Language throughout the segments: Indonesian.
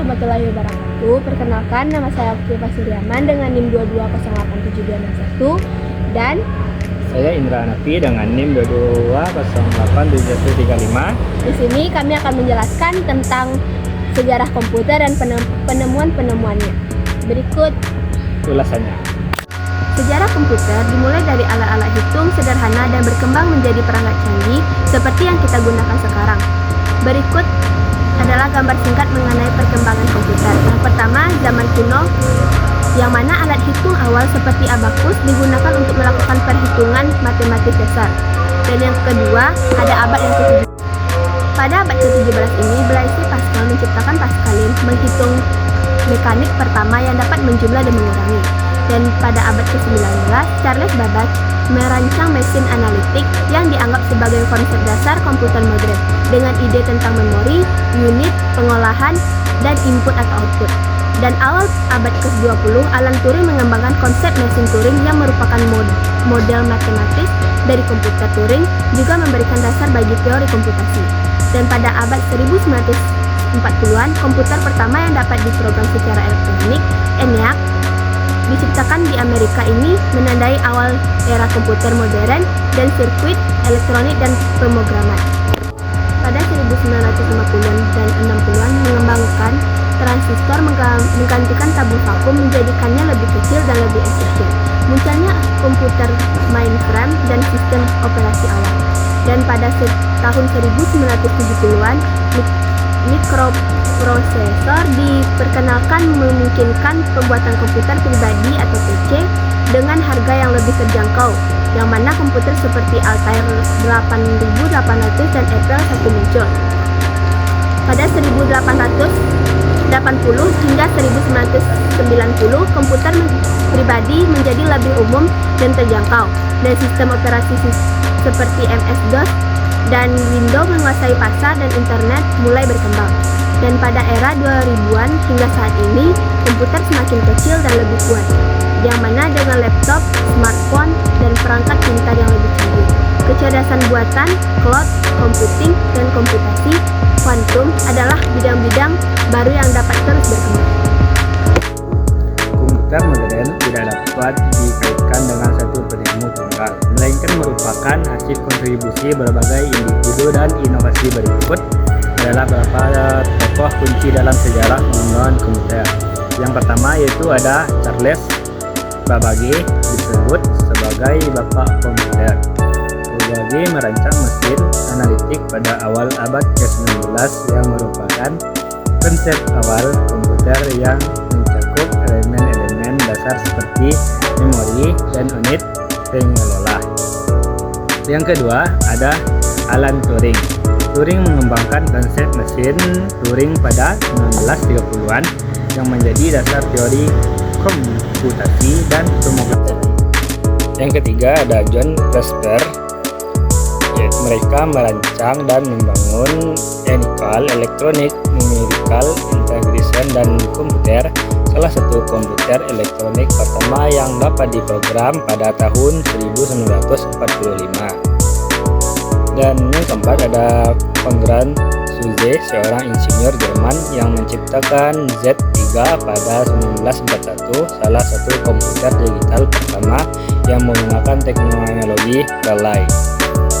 warahmatullahi wabarakatuh. Perkenalkan, nama saya Oki Pasuriaman dengan NIM 22087261 dan saya Indra Hanafi dengan NIM 22087135. Di sini kami akan menjelaskan tentang sejarah komputer dan penemuan-penemuannya. Berikut Ulasannya. sejarah komputer dimulai dari alat-alat hitung sederhana dan berkembang menjadi perangkat canggih seperti yang kita gunakan sekarang. Berikut adalah gambar singkat mengenai perkembangan komputer. Yang pertama, zaman kuno, yang mana alat hitung awal seperti abakus digunakan untuk melakukan perhitungan matematis dasar. Dan yang kedua, ada abad yang ke-17. Pada abad ke-17 ini, Blaise Pascal menciptakan Pascaline, menghitung mekanik pertama yang dapat menjumlah dan mengurangi. Dan pada abad ke-19, Charles Babbage merancang mesin analitik yang dianggap sebagai konsep dasar komputer modern dengan ide tentang memori, unit, pengolahan, dan input atau output. Dan awal abad ke-20, Alan Turing mengembangkan konsep mesin Turing yang merupakan model matematis dari komputer Turing, juga memberikan dasar bagi teori komputasi. Dan pada abad 1940-an, komputer pertama yang dapat diprogram secara elektronik, ENIAC, diciptakan di Amerika. Ini menandai awal era komputer modern dan sirkuit elektronik dan pemrograman. Pada 1950-an dan 60-an mengembangkan transistor menggantikan tabung vakum, menjadikannya lebih kecil dan lebih efisien. Munculnya komputer mainframe dan sistem operasi awal. Dan pada tahun 1970-an mikroprosesor diperkenalkan, memungkinkan pembuatan komputer pribadi atau PC dengan harga yang lebih terjangkau, yang mana komputer seperti Altair 8800 dan Apple I muncul. Pada 1880 hingga 1990, komputer pribadi menjadi lebih umum dan terjangkau, dan sistem operasi seperti MS-DOS dan Windows menguasai pasar dan internet mulai berkembang. Dan pada era 2000-an hingga saat ini, komputer semakin kecil dan lebih kuat, yang mana dengan laptop, smartphone, dan perangkat pintar yang lebih canggih, kecerdasan buatan, cloud computing, dan komputasi kuantum adalah bidang-bidang baru yang dapat terus berkembang. Komputer modern tidak dapat dikaitkan dengan satu penemu tunggal, melainkan merupakan hasil kontribusi berbagai individu, dan inovasi berikut adalah beberapa tokoh kunci dalam sejarah pengembangan komputer. Yang pertama yaitu ada Charles Babbage, disebut sebagai bapak komputer. Babbage merancang mesin analitik pada awal abad ke-19 yang merupakan konsep awal komputer yang mencakup elemen-elemen dasar seperti memori dan unit pengelola. Yang kedua ada Alan Turing. Turing mengembangkan konsep mesin Turing pada 1930-an yang menjadi dasar teori komputasi dan pemrograman. Yang ketiga ada John Presper. Mereka merancang dan membangun ENIAC, Electronic Numerical Integration, dan komputer, salah satu komputer elektronik pertama yang dapat diprogram pada tahun 1945. Dan yang keempat ada Konrad Zuse, seorang insinyur Jerman yang menciptakan Z3 pada 1941, salah satu komputer digital pertama yang menggunakan teknologi relay.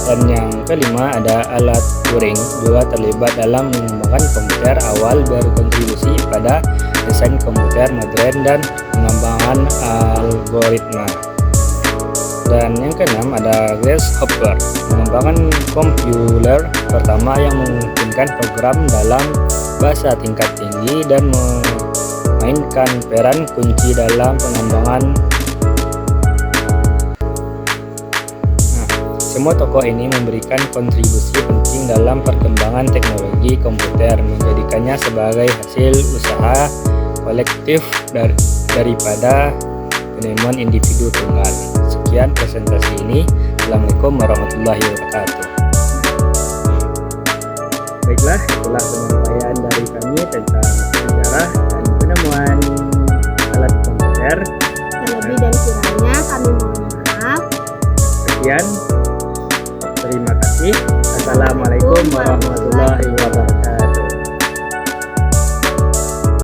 Dan yang kelima ada Alan Turing, juga terlibat dalam mengembangkan komputer awal, berkontribusi pada desain komputer modern dan pengembangan algoritma. Dan yang keenam ada Grace Hopper, mengembangkan komputer pertama yang memungkinkan program dalam bahasa tingkat tinggi dan memainkan peran kunci dalam pengembangan. Semua tokoh ini memberikan kontribusi penting dalam perkembangan teknologi komputer, menjadikannya sebagai hasil usaha kolektif daripada penemuan individu tunggal. Sekian presentasi ini. Assalamualaikum warahmatullahi wabarakatuh. Baiklah, itulah penyampaian dari kami tentang